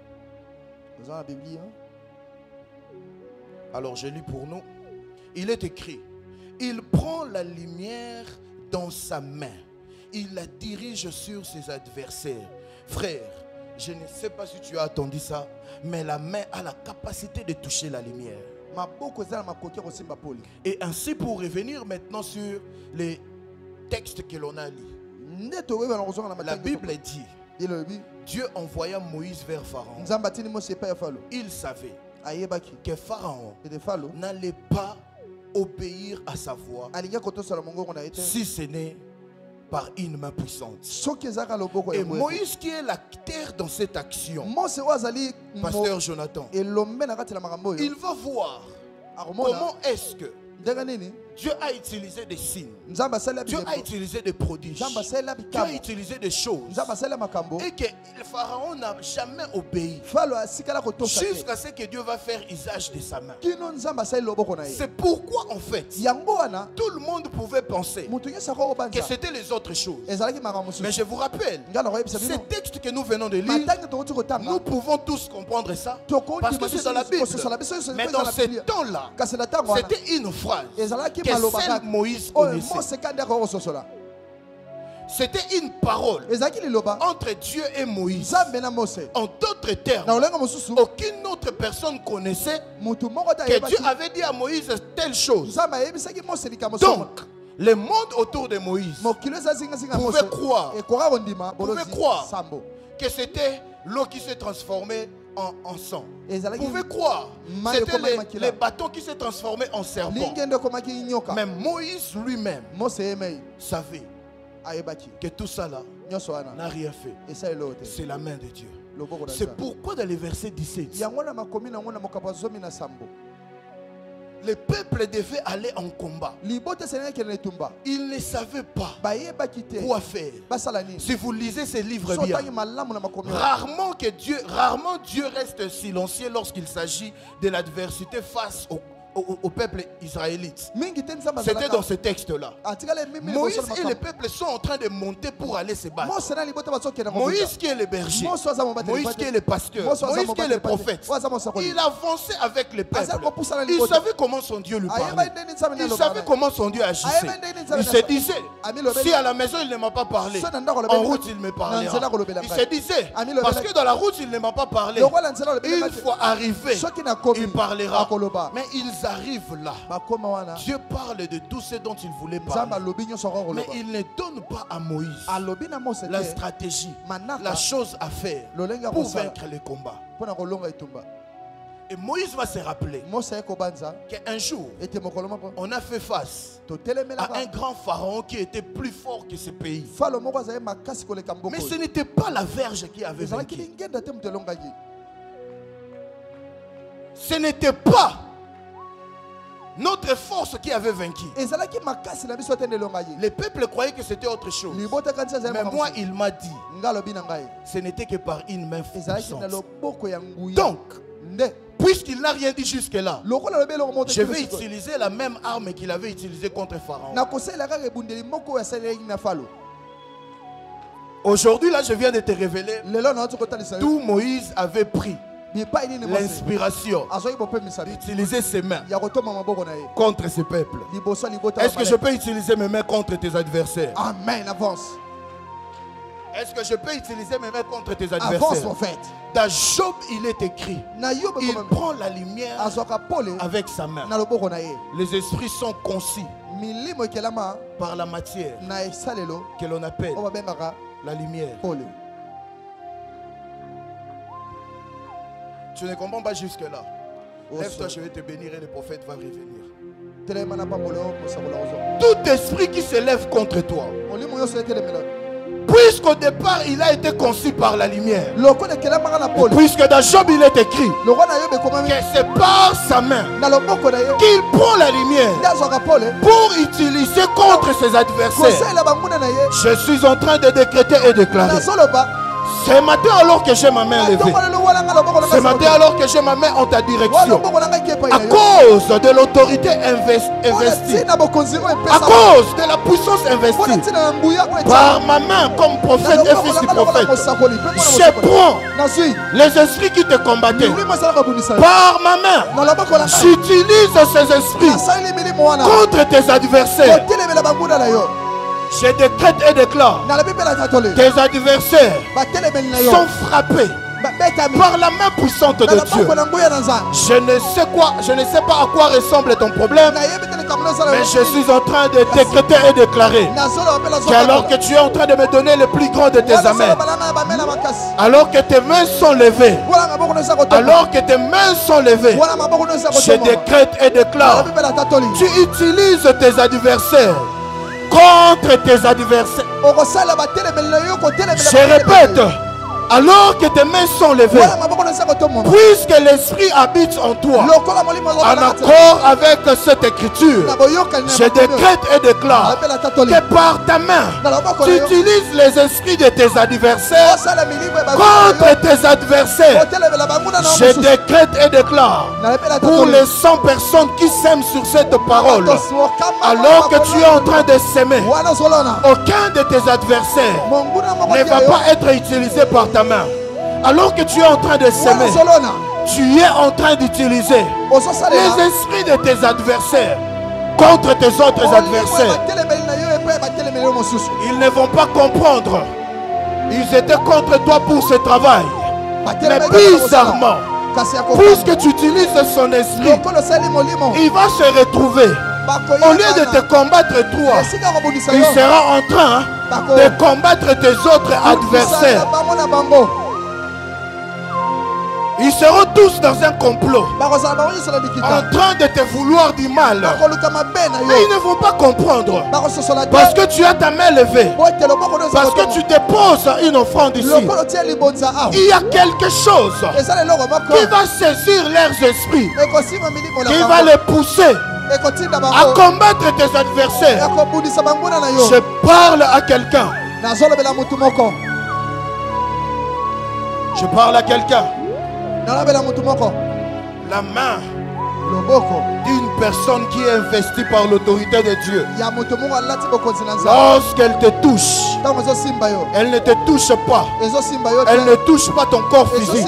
Alors, je lis pour nous. Il est écrit, il prend la lumière dans sa main. Il la dirige sur ses adversaires. Frère, je ne sais pas si tu as entendu ça, mais la main a la capacité de toucher la lumière. Et ainsi, pour revenir maintenant sur les textes que l'on a lus, la Bible dit, Dieu envoya Moïse vers Pharaon. Il savait que Pharaon n'allait pas obéir à sa voix si ce n'est par une main puissante. Et Moïse qui est l'acteur dans cette action, Pasteur Jonathan, il va voir comment est-ce que Dieu a utilisé des signes, Dieu a utilisé des prodiges, Dieu a utilisé des choses, et que le Pharaon n'a jamais obéi jusqu'à ce que Dieu va faire usage de sa main. C'est pourquoi en fait tout le monde pouvait penser que c'était les autres choses. Mais je vous rappelle, ces textes que nous venons de lire, nous pouvons tous comprendre ça parce que c'est dans la Bible. Mais dans ce temps-là, c'était une phrase que seul Moïse connaissait. C'était une parole entre Dieu et Moïse. En d'autres termes, aucune autre personne connaissait que Dieu avait dit à Moïse telle chose. Donc, le monde autour de Moïse pouvait croire que c'était l'eau qui s'est transformée en sang. Vous pouvez croire c'était les bâtons qui s'est transformé en serpent. Mais Moïse lui-même savait que tout ça là n'a rien fait. C'est la main de Dieu. C'est pourquoi dans le verset 17, le peuple devait aller en combat. Il ne savait pas quoi faire. Si vous lisez ces livres bien, rarement Dieu reste silencieux lorsqu'il s'agit de l'adversité face au peuple israélite. C'était dans ce texte-là. Moïse et le peuple sont en train de monter pour aller se battre. Moïse qui est le berger, Moïse qui est le pasteur, Moïse qui est le prophète, il avançait avec le peuple. Il savait comment son Dieu lui parlait. Il savait comment son Dieu agissait. Il se disait, si à la maison il ne m'a pas parlé, en route il me parlera. Il se disait, parce que dans la route il ne m'a pas parlé, une fois arrivé, il parlera. Mais ils arrivent là. Dieu parle de tout ce dont il voulait parler. Mais il ne donne pas à Moïse la stratégie, la chose à faire pour vaincre le combat. Et Moïse va se rappeler qu'un jour, on a fait face à un grand pharaon qui était plus fort que ce pays. Mais ce n'était pas la verge qui avait vaincu. Ce n'était pas notre force qui avait vaincu. Le peuple croyait que c'était autre chose. Mais moi, il m'a dit, ce n'était que par une main puissante. Donc, puisqu'il n'a rien dit jusque-là, je vais utiliser la même arme qu'il avait utilisée contre Pharaon. Aujourd'hui, là, je viens de te révéler d'où Moïse avait pris l'inspiration d'utiliser ses mains contre ce peuple. Est-ce que je peux utiliser mes mains contre tes adversaires? Amen. Avance. Est-ce que je peux utiliser mes mains contre tes adversaires? Avance, prophète. Dans Job, il est écrit, il prend la lumière avec sa main. Les esprits sont concis par la matière que l'on appelle la lumière. Tu ne comprends pas jusque-là. Lève-toi, je vais te bénir et le prophète va revenir. Tout esprit qui se lève contre toi, puisqu'au départ il a été conçu par la lumière, puisque dans Job il est écrit que c'est par sa main qu'il prend la lumière pour utiliser contre ses adversaires. Je suis en train de décréter et déclarer, ce matin alors que j'ai ma main levée, ce matin alors que j'ai ma main en ta direction, à cause de l'autorité investie, à cause de la puissance investie, par ma main comme prophète et fils du prophète, je prends les esprits qui te combattaient. Par ma main, j'utilise ces esprits contre tes adversaires. Je décrète et déclare, tes adversaires sont frappés par la main puissante de Dieu. Je ne sais pas à quoi ressemble ton problème, mais je suis en train de décréter et déclarer qu'alors que tu es en train de me donner le plus grand de tes amens, alors que tes mains sont levées, je décrète et déclare, tu utilises tes adversaires contre tes adversaires. Je répète, alors que tes mains sont levées, puisque l'esprit habite en toi, en accord avec cette écriture, je décrète et déclare que par ta main, tu utilises les esprits de tes adversaires contre tes adversaires. Je décrète et déclare pour les 100 personnes qui s'aiment sur cette parole, alors que tu es en train de s'aimer, aucun de tes adversaires ne va pas être utilisé par ta main. Alors que tu es en train de s'aimer, tu es en train d'utiliser les esprits de tes adversaires contre tes autres adversaires. Ils ne vont pas comprendre. Ils étaient contre toi pour ce travail. Mais bizarrement, puisque tu utilises son esprit, il va se retrouver. Au lieu de te combattre toi, il sera en train de combattre tes autres adversaires. Ils seront tous dans un complot, en train de te vouloir du mal. Mais ils ne vont pas comprendre, parce que tu as ta main levée, parce que tu déposes une offrande ici. Il y a quelque chose qui va saisir leurs esprits, qui va les pousser à combattre tes adversaires. Je parle à quelqu'un. Je parle à quelqu'un. La main d'une personne qui est investie par l'autorité de Dieu, lorsqu'elle te touche, elle ne te touche pas, elle ne touche pas ton corps physique,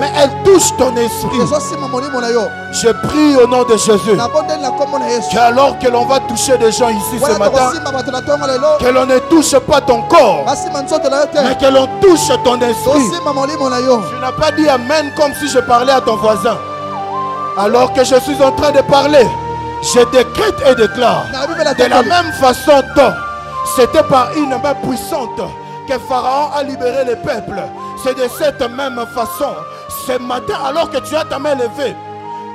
mais elle touche ton esprit. Je prie au nom de Jésus qu'alors que l'on va toucher des gens ici ce matin, que l'on ne touche pas ton corps, mais que l'on touche ton esprit. Tu n'as pas dit amen comme si je parlais à ton voisin. Alors que je suis en train de parler, je décrète et déclare de la même façon dont c'était par une main puissante que Pharaon a libéré le peuple. C'est de cette même façon, ce matin, alors que tu as ta main levée,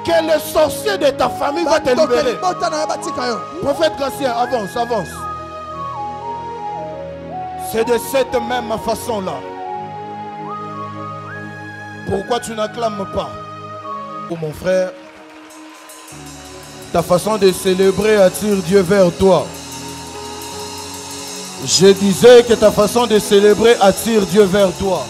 que le sorcier de ta famille va te libérer. Prophète Gratien, avance, avance. C'est de cette même façon-là. Pourquoi tu n'acclames pas? Oh mon frère, ta façon de célébrer attire Dieu vers toi. Je disais que ta façon de célébrer attire Dieu vers toi.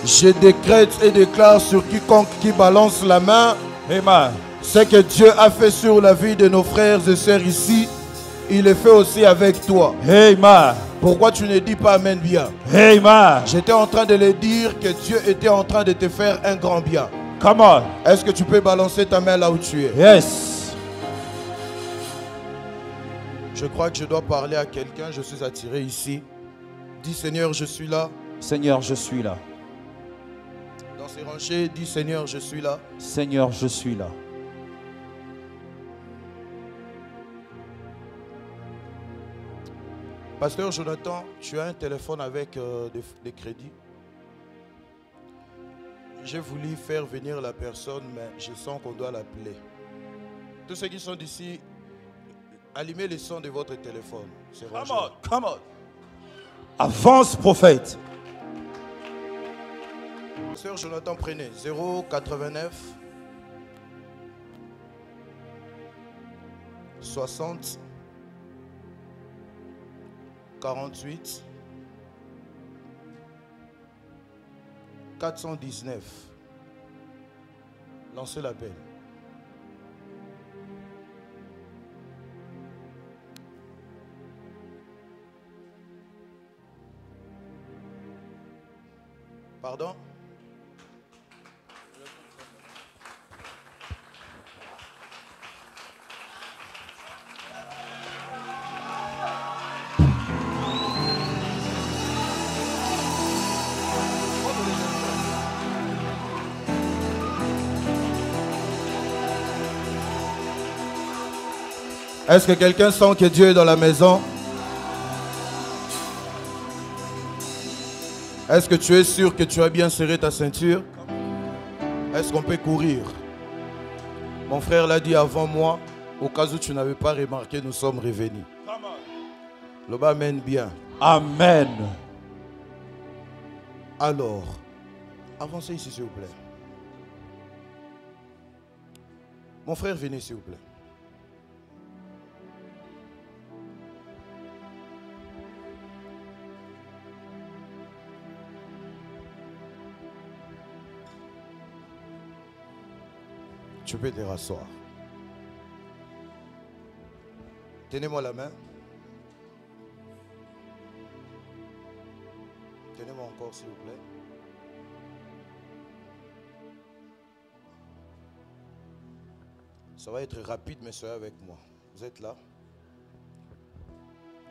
Je décrète et déclare sur quiconque qui balance la main, Amen. Ce que Dieu a fait sur la vie de nos frères et sœurs ici, il le fait aussi avec toi. Amen. Pourquoi tu ne dis pas Amen bien? Amen. J'étais en train de le dire que Dieu était en train de te faire un grand bien. Come on. Est-ce que tu peux balancer ta main là où tu es? Yes. Je crois que je dois parler à quelqu'un. Je suis attiré ici. Dis Seigneur, je suis là. Seigneur, je suis là. Dans ces rangées, dis Seigneur, je suis là. Seigneur, je suis là. Pasteur Jonathan, tu as un téléphone avec des crédits. J'ai voulu faire venir la personne, mais je sens qu'on doit l'appeler. Tous ceux qui sont d'ici, allumez le son de votre téléphone. Come on, come on. Avance, prophète. Pasteur Jonathan, prenez 089 60 48 419. Lancez l'appel. Pardon? Est-ce que quelqu'un sent que Dieu est dans la maison? Est-ce que tu es sûr que tu as bien serré ta ceinture? Est-ce qu'on peut courir? Mon frère l'a dit avant moi, au cas où tu n'avais pas remarqué, nous sommes revenus. Le bas mène bien. Amen. Alors, avancez ici s'il vous plaît. Mon frère, venez s'il vous plaît. Tu peux te rasseoir. Tenez-moi la main. Tenez-moi encore, s'il vous plaît. Ça va être rapide, mais soyez avec moi. Vous êtes là?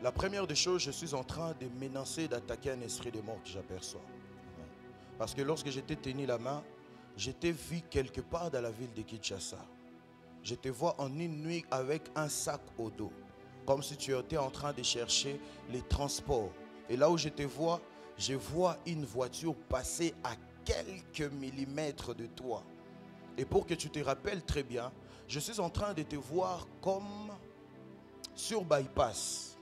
La première des choses, je suis en train de menacer d'attaquer un esprit de mort que j'aperçois. Parce que lorsque j'étais tenu la main, je t'ai vu quelque part dans la ville de Kinshasa. Je te vois en une nuit avec un sac au dos. Comme si tu étais en train de chercher les transports. Et là où je te vois, je vois une voiture passer à quelques millimètres de toi. Et pour que tu te rappelles très bien, je suis en train de te voir comme sur bypass.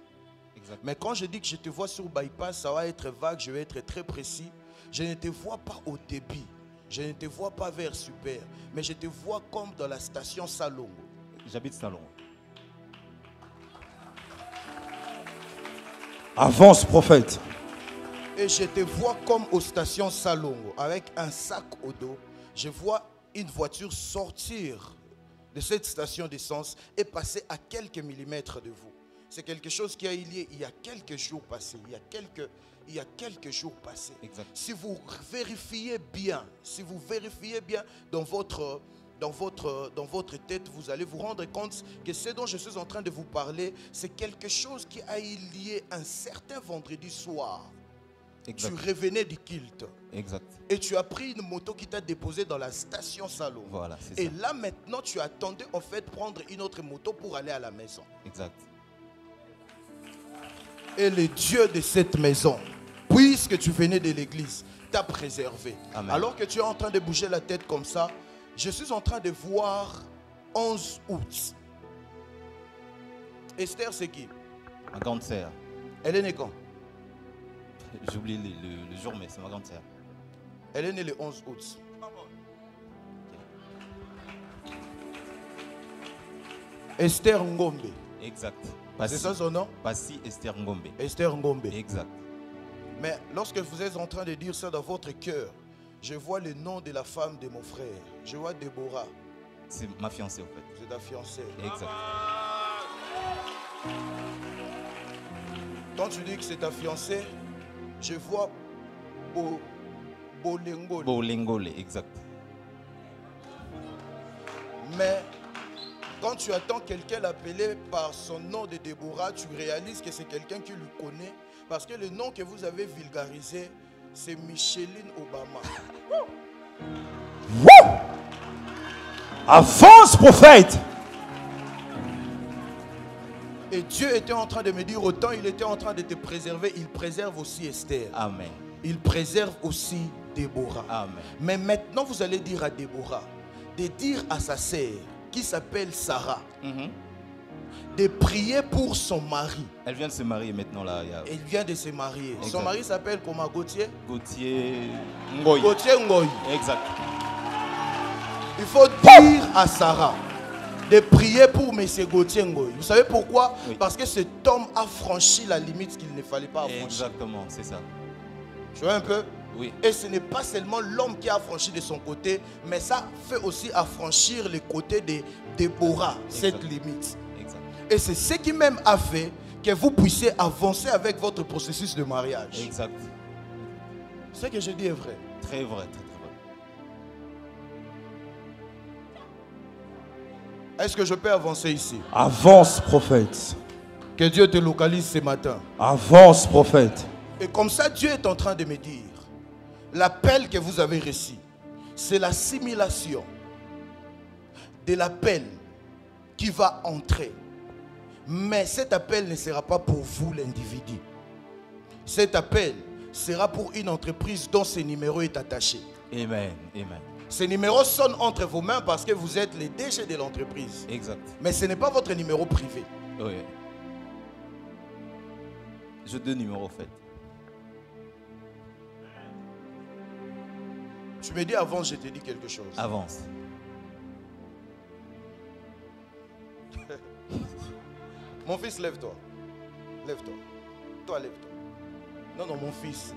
Exact. Mais quand je dis que je te vois sur bypass, ça va être vague, je vais être très précis. Je ne te vois pas au débit. Je ne te vois pas vers Super, mais je te vois comme dans la station Salongo. J'habite Salongo. Avance, prophète. Et je te vois comme aux stations Salongo, avec un sac au dos. Je vois une voiture sortir de cette station d'essence et passer à quelques millimètres de vous. C'est quelque chose qui a eu lieu il y a quelques jours passés. Il y a quelques jours passés. Exact. Si vous vérifiez bien, dans votre tête, vous allez vous rendre compte que ce dont je suis en train de vous parler, c'est quelque chose qui a eu lieu un certain vendredi soir. Exact. Tu revenais du culte. Exact. Et tu as pris une moto qui t'a déposé dans la station Salon. Voilà, c'est ça. Et là maintenant, tu attendais en fait prendre une autre moto pour aller à la maison. Exact. Et le Dieu de cette maison, puisque tu venais de l'église, t'a préservé. Amen. Alors que tu es en train de bouger la tête comme ça, je suis en train de voir 11 août. Esther, c'est qui? Ma grande sœur. Elle est née quand? J'oublie le jour, mais c'est ma grande sœur. Elle est née le 11 août. Esther Ngombe. Exact. C'est ça son nom? Passi Esther Ngombe. Esther Ngombe. Exact. Mais lorsque vous êtes en train de dire ça dans votre cœur, je vois le nom de la femme de mon frère. Je vois Déborah. C'est ma fiancée en fait. C'est ta fiancée. Exact. Quand tu dis que c'est ta fiancée, je vois Bolengole. Bolengole, exact. Mais quand tu attends quelqu'un l'appeler par son nom de Déborah, tu réalises que c'est quelqu'un qui lui connaît. Parce que le nom que vous avez vulgarisé, c'est Micheline Obama. Avance, prophète. Et Dieu était en train de me dire, autant il était en train de te préserver, il préserve aussi Esther. Amen. Il préserve aussi Déborah. Amen. Mais maintenant, vous allez dire à Déborah, de dire à sa sœur, qui s'appelle Sarah, de prier pour son mari. Elle vient de se marier maintenant là. Elle vient de se marier. Exact. Son mari s'appelle comment? Gauthier? Gauthier Ngoy. Gauthier Ngoy. Exact. Il faut dire à Sarah de prier pour M. Gauthier Ngoy. Vous savez pourquoi? Oui. Parce que cet homme a franchi la limite qu'il ne fallait pas franchir. Exactement, c'est ça. Tu vois un peu? Oui. Et ce n'est pas seulement l'homme qui a franchi de son côté, mais ça fait aussi affranchir le côté de Déborah, cette limite. Exact. Et c'est ce qui même a fait que vous puissiez avancer avec votre processus de mariage. Exact. Ce que je dis est vrai. Très vrai, très vrai. Est-ce que je peux avancer ici? Avance, prophète. Que Dieu te localise ce matin. Avance, prophète. Et comme ça, Dieu est en train de me dire, l'appel que vous avez reçu, c'est l'assimilation de l'appel qui va entrer. Mais cet appel ne sera pas pour vous, l'individu. Cet appel sera pour une entreprise dont ce numéro est attaché. Amen. Amen. Ce numéro sonne entre vos mains parce que vous êtes les DG de l'entreprise. Exact. Mais ce n'est pas votre numéro privé. Oui. J'ai 2 numéros en fait. Tu me dis avant, je te dis quelque chose. Avance. Mon fils, lève-toi. Lève-toi. Toi, lève-toi. Non, non, mon fils.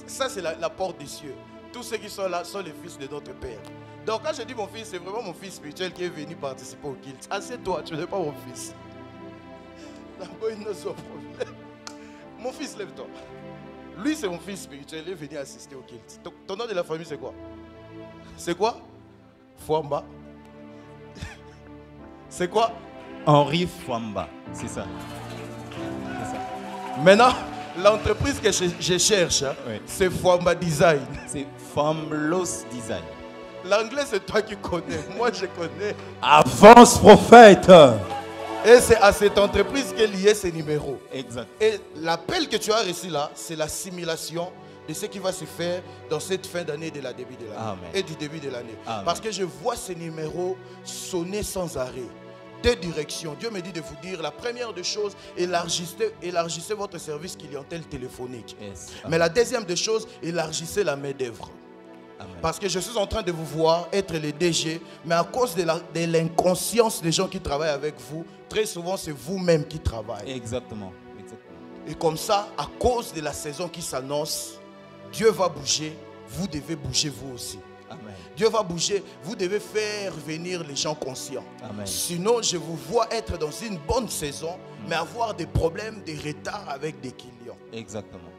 Ça, c'est la porte des cieux. Tous ceux qui sont là sont les fils de notre Père. Donc, quand je dis mon fils, c'est vraiment mon fils spirituel qui est venu participer au culte. Assieds-toi, tu n'es pas mon fils. Mon fils, lève-toi. Lui, c'est mon fils spirituel. Il est venu assister au culte. Ton nom de la famille, c'est quoi? C'est quoi? Fouamba. C'est quoi? Henri Fouamba. C'est ça. Maintenant, l'entreprise que je cherche, oui, c'est Fouamba Design. C'est Famlos Design. L'anglais, c'est toi qui connais. Moi, je connais. Avance, prophète. Et c'est à cette entreprise qu'est lié ce numéro. Exact. Et l'appel que tu as reçu là, c'est l'assimilation de ce qui va se faire dans cette fin d'année et de la début de l'année. Amen. Et du début de l'année. Amen. Parce que je vois ce numéro sonner sans arrêt. 2 directions. Dieu me dit de vous dire, la première des choses, élargissez votre service clientèle téléphonique. Yes. Mais la deuxième des choses, élargissez la main d'œuvre. Parce que je suis en train de vous voir être les DG, mais à cause de l'inconscience des gens qui travaillent avec vous, très souvent c'est vous-même qui travaillez. Exactement. Exactement. Et comme ça, à cause de la saison qui s'annonce, Dieu va bouger, vous devez bouger vous aussi. Amen. Dieu va bouger, vous devez faire venir les gens conscients. Amen. Sinon, je vous vois être dans une bonne saison, mais avoir des problèmes, des retards avec des clients. Exactement.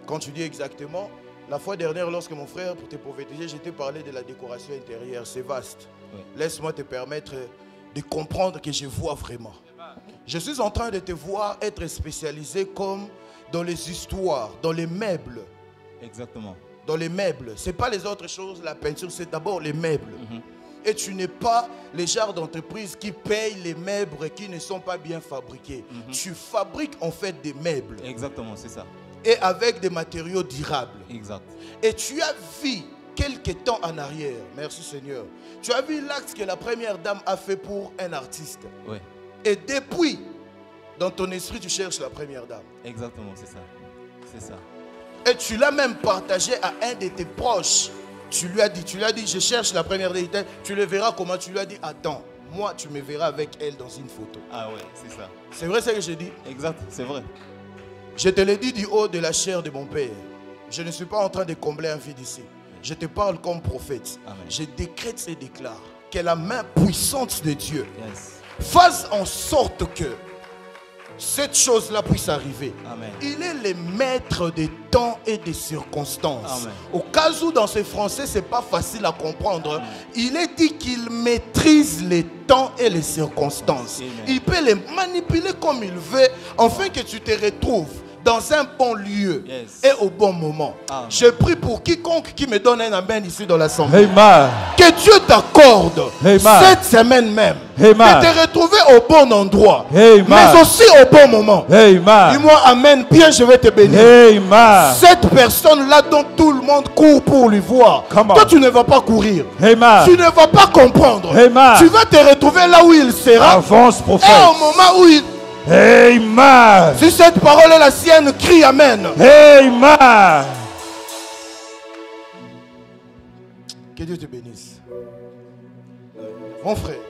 Quand tu dis exactement, la fois dernière, lorsque mon frère, pour te prophétiser, je t'ai parlé de la décoration intérieure. C'est vaste. Oui. Laisse-moi te permettre de comprendre que je vois vraiment. Je suis en train de te voir être spécialisé comme dans les histoires, dans les meubles. Exactement. Dans les meubles. Ce n'est pas les autres choses, la peinture, c'est d'abord les meubles. Et tu n'es pas les genres d'entreprise qui payent les meubles qui ne sont pas bien fabriqués. Tu fabriques en fait des meubles. Exactement, c'est ça. Et avec des matériaux durables. Exact. Et tu as vu quelques temps en arrière, merci Seigneur, tu as vu l'acte que la première dame a fait pour un artiste. Oui. Et depuis, dans ton esprit, tu cherches la première dame. Exactement, c'est ça. C'est ça. Et tu l'as même partagé à un de tes proches. Tu lui as dit, je cherche la première dame. Tu le verras comment, tu lui as dit, attends, moi tu me verras avec elle dans une photo. Ah ouais, c'est ça. C'est vrai ce que je dis? Exact, c'est vrai. Je te l'ai dit du haut de la chair de mon père. Je ne suis pas en train de combler un vide ici. Je te parle comme prophète. Amen. Je décrète et déclare que la main puissante de Dieu yes, fasse en sorte que cette chose-là puisse arriver. Amen. Il est le maître des temps et des circonstances. Amen. Au cas où dans ce français, c'est pas facile à comprendre, il est dit qu'il maîtrise les temps et les circonstances. Amen. Il peut les manipuler comme il veut, afin que tu te retrouves dans un bon lieu et au bon moment. Amen. Je prie pour quiconque qui me donne un amen ici dans l'assemblée. Amen. Que Dieu t'accorde cette semaine même de te retrouver au bon endroit, mais aussi au bon moment. Dis-moi amen, bien je vais te bénir. Amen. Cette personne-là dont tout le monde court pour lui voir, toi tu ne vas pas courir. Amen. Tu ne vas pas comprendre. Amen. Tu vas te retrouver là où il sera. Avance, prophète. Et au moment où il... Amen. Si cette parole est la sienne, crie amen. Amen. Que Dieu te bénisse. Mon frère,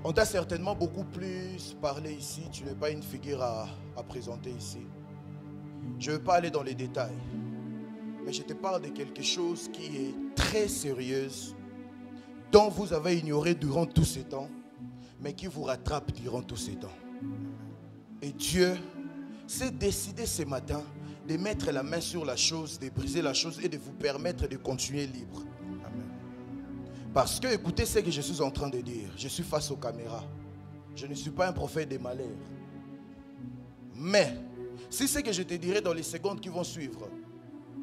on t'a certainement beaucoup plus parlé ici. Tu n'es pas une figure à présenter ici. Je ne veux pas aller dans les détails. Mais je te parle de quelque chose qui est très sérieuse, dont vous avez ignoré durant tous ces temps, mais qui vous rattrape durant tous ces temps. Et Dieu s'est décidé ce matin de mettre la main sur la chose, de briser la chose et de vous permettre de continuer libre. Amen. Parce que, écoutez ce que je suis en train de dire. Je suis face aux caméras. Je ne suis pas un prophète des malheurs. Mais, si c'est ce que je te dirai dans les secondes qui vont suivre,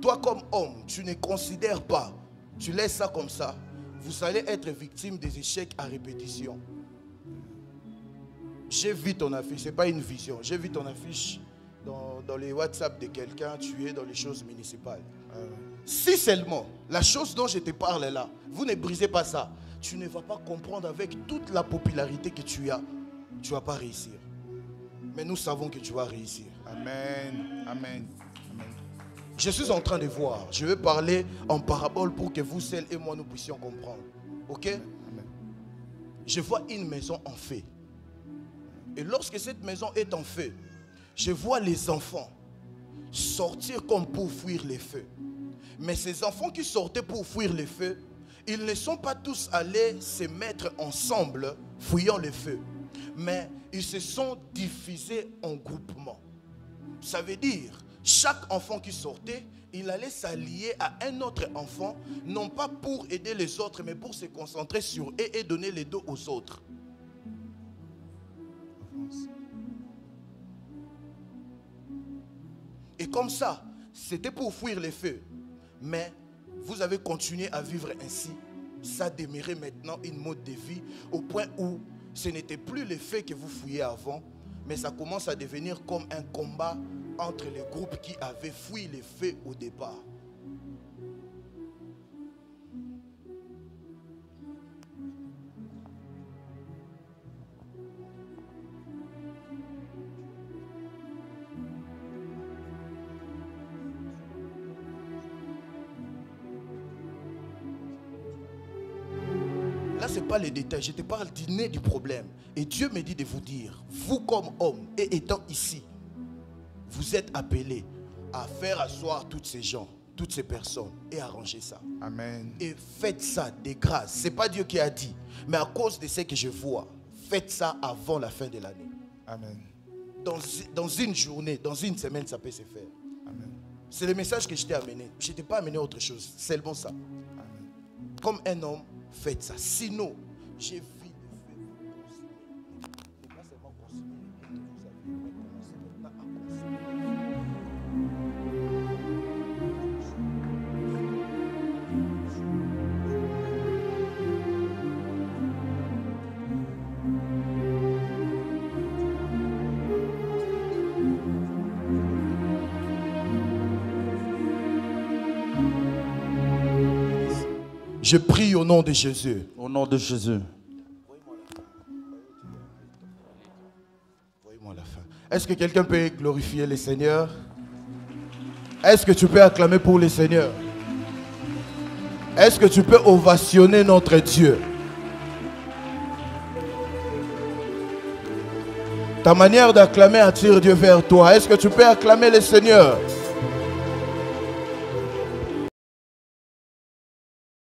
toi comme homme, tu ne considères pas, tu laisses ça comme ça, vous allez être victime des échecs à répétition. J'ai vu ton affiche, ce n'est pas une vision. J'ai vu ton affiche dans les WhatsApp de quelqu'un, tu es dans les choses municipales. Si seulement la chose dont je te parle là, vous ne brisez pas ça, tu ne vas pas comprendre avec toute la popularité que tu as, tu ne vas pas réussir. Mais nous savons que tu vas réussir. Amen. Amen. Amen. Je suis en train de voir. Je vais parler en parabole pour que vous seuls et moi nous puissions comprendre. Ok? Amen. Je vois une maison en feu. Et lorsque cette maison est en feu, je vois les enfants sortir comme pour fuir les feux. Mais ces enfants qui sortaient pour fuir les feux, ils ne sont pas tous allés se mettre ensemble fuyant les feux. Mais ils se sont divisés en groupements. Ça veut dire, chaque enfant qui sortait, il allait s'allier à un autre enfant, non pas pour aider les autres, mais pour se concentrer sur eux et donner les dos aux autres. Et comme ça, c'était pour fuir les feux. Mais vous avez continué à vivre ainsi. Ça demeurait maintenant une mode de vie au point où ce n'était plus les feux que vous fouillez avant, mais ça commence à devenir comme un combat entre les groupes qui avaient fui les feux au départ. Là, ce n'est pas les détails. Je te parle du nez du problème. Et Dieu me dit de vous dire, vous comme homme et étant ici, vous êtes appelés à faire asseoir toutes ces gens, toutes ces personnes et arranger ça. Amen. Et faites ça de grâce. Ce n'est pas Dieu qui a dit, mais à cause de ce que je vois, faites ça avant la fin de l'année. Amen. Dans une journée, dans une semaine, ça peut se faire. Amen. C'est le message que je t'ai amené. Je ne t'ai pas amené autre chose, seulement ça. Amen. Comme un homme, faites ça. Sinon, j'ai vu de pas seulement consommer les biens que vous avez, mais commencez maintenant à consommer. Je prie au nom de Jésus. Au nom de Jésus. Voyez-moi la fin. Est-ce que quelqu'un peut glorifier le Seigneur? Est-ce que tu peux acclamer pour le Seigneur? Est-ce que tu peux ovationner notre Dieu? Ta manière d'acclamer attire Dieu vers toi. Est-ce que tu peux acclamer le Seigneur?